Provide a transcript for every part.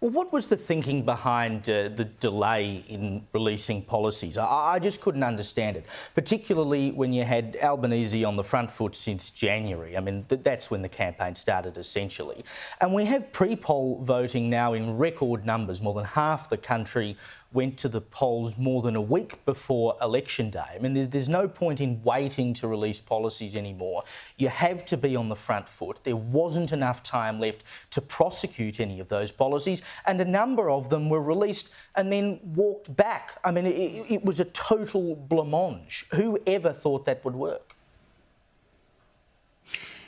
Well, what was the thinking behind the delay in releasing policies? I just couldn't understand it, particularly when you had Albanese on the front foot since January. I mean, that's when the campaign started, essentially. And we have pre-poll voting now in record numbers. More than half the country went to the polls more than a week before election day. I mean, there's no point in waiting to release policies anymore. You have to be on the front foot. There wasn't enough time left to prosecute any of those policies, and a number of them were released and then walked back. I mean, it was a total blancmange. Who ever thought that would work?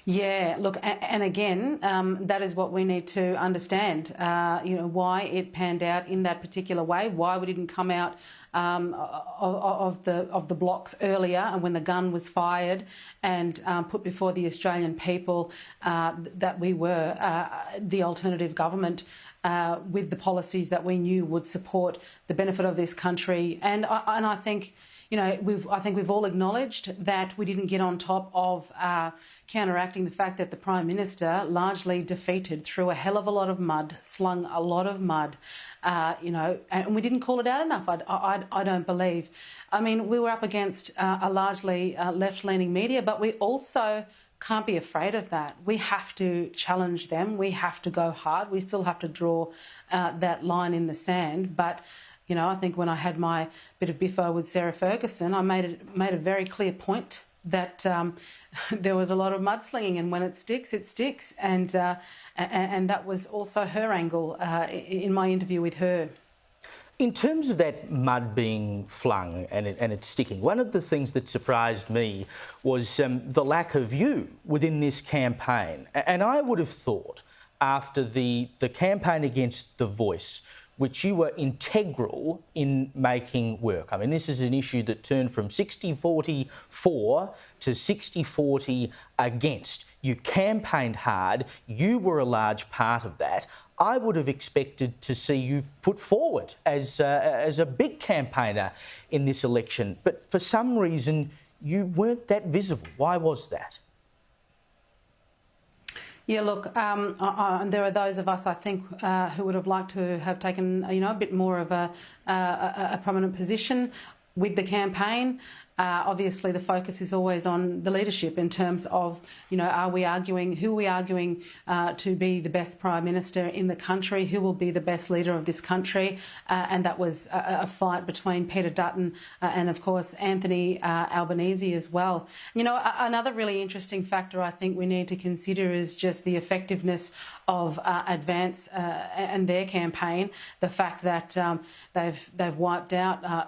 Yeah, look, and again, that is what we need to understand, why it panned out in that particular way, why we didn't come out of the blocks earlier and when the gun was fired and put before the Australian people that we were the alternative government with the policies that we knew would support the benefit of this country. And I think, I think we've all acknowledged that we didn't get on top of counteracting the fact that the Prime Minister largely defeated through a hell of a lot of mud, slung a lot of mud, and we didn't call it out enough, I don't believe. I mean, we were up against a largely left-leaning media, but we also can't be afraid of that. We have to challenge them. We have to go hard. We still have to draw that line in the sand, but I think when I had my bit of biffo with Sarah Ferguson, I made a very clear point that there was a lot of mudslinging, and when it sticks, it sticks. And that was also her angle in my interview with her. In terms of that mud being flung and it sticking, one of the things that surprised me was the lack of you within this campaign. And I would have thought after the campaign against The Voice, which you were integral in making work. I mean, this is an issue that turned from 60-40 for to 60-40 against. You campaigned hard. You were a large part of that. I would have expected to see you put forward as a big campaigner in this election. But for some reason, you weren't that visible. Why was that? Yeah, look, there are those of us, I think, who would have liked to have taken, a bit more of a prominent position with the campaign. Obviously, the focus is always on the leadership in terms of, who are we arguing to be the best Prime Minister in the country, who will be the best leader of this country. And that was a fight between Peter Dutton and, of course, Anthony Albanese as well. Another really interesting factor I think we need to consider is just the effectiveness of Advance and their campaign. The fact that they've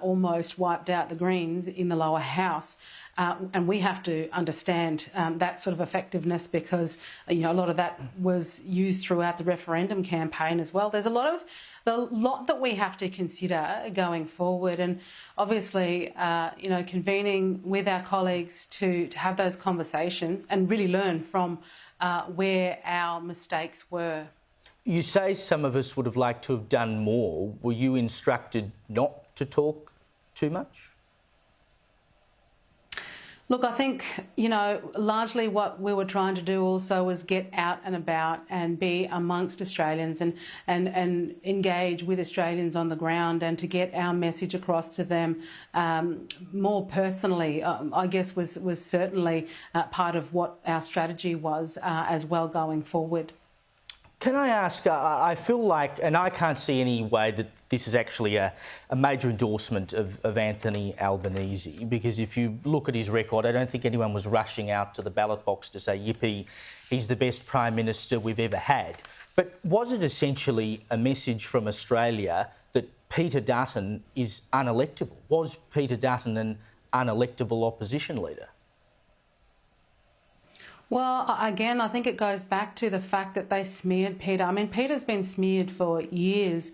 almost wiped out the Greens in the lower house. And we have to understand that sort of effectiveness because, a lot of that was used throughout the referendum campaign as well. There's a lot that we have to consider going forward. And obviously, convening with our colleagues to have those conversations and really learn from where our mistakes were. You say some of us would have liked to have done more. Were you instructed not to talk too much? Look, I think, largely what we were trying to do also was get out and about and be amongst Australians and engage with Australians on the ground and to get our message across to them more personally, I guess was certainly part of what our strategy was as well going forward. Can I ask, I feel like, and I can't see any way that this is actually a major endorsement of Anthony Albanese, because if you look at his record, I don't think anyone was rushing out to the ballot box to say, yippee, he's the best Prime Minister we've ever had. But was it essentially a message from Australia that Peter Dutton is unelectable? Was Peter Dutton an unelectable opposition leader? Well, again, I think it goes back to the fact that they smeared Peter. I mean, Peter's been smeared for years,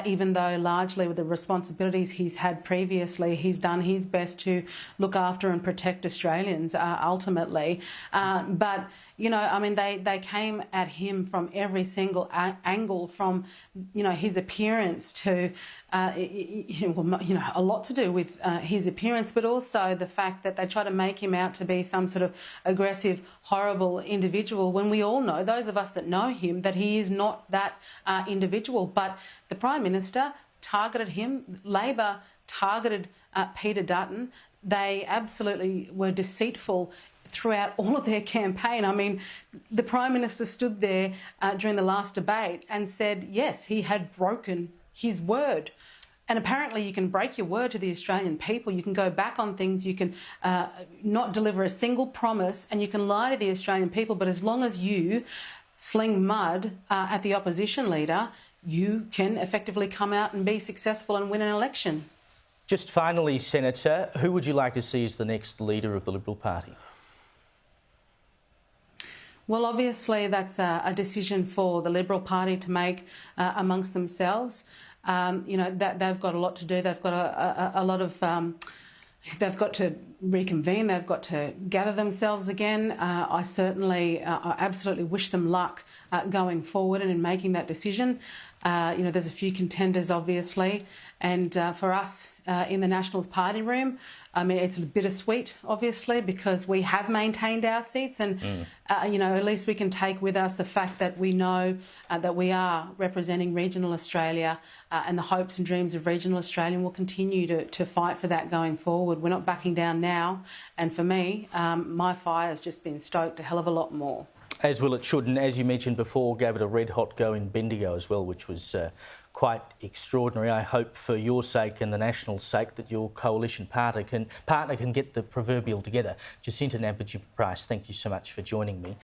even though largely with the responsibilities he's had previously, he's done his best to look after and protect Australians ultimately. But, You know, I mean, they came at him from every single angle, from, you know, his appearance to, you know, a lot to do with his appearance, but also the fact that they try to make him out to be some sort of aggressive, horrible individual, when we all know, those of us that know him, that he is not that individual. But the Prime Minister targeted him. Labor targeted Peter Dutton. They absolutely were deceitful throughout all of their campaign. I mean, the Prime Minister stood there during the last debate and said, yes, he had broken his word. And apparently you can break your word to the Australian people, you can go back on things, you can not deliver a single promise, and you can lie to the Australian people, but as long as you sling mud at the opposition leader, you can effectively come out and be successful and win an election. Just finally, Senator, who would you like to see as the next leader of the Liberal Party? Well, obviously that's a decision for the Liberal Party to make amongst themselves. You know, that they've got a lot to do. They've got a lot of... they've got to reconvene. They've got to gather themselves again. I absolutely wish them luck going forward and in making that decision. You know, there's a few contenders, obviously, and for us in the Nationals party room, I mean, it's bittersweet, obviously, because we have maintained our seats, and you know, at least we can take with us the fact that we know that we are representing regional Australia, and the hopes and dreams of regional Australia, and we'll continue to fight for that going forward. We're not backing down now, and for me, my fire has just been stoked a hell of a lot more. As well it should, and as you mentioned before, gave it a red-hot go in Bendigo as well, which was quite extraordinary. I hope for your sake and the Nationals' sake that your coalition partner can get the proverbial together. Jacinta Price, thank you so much for joining me.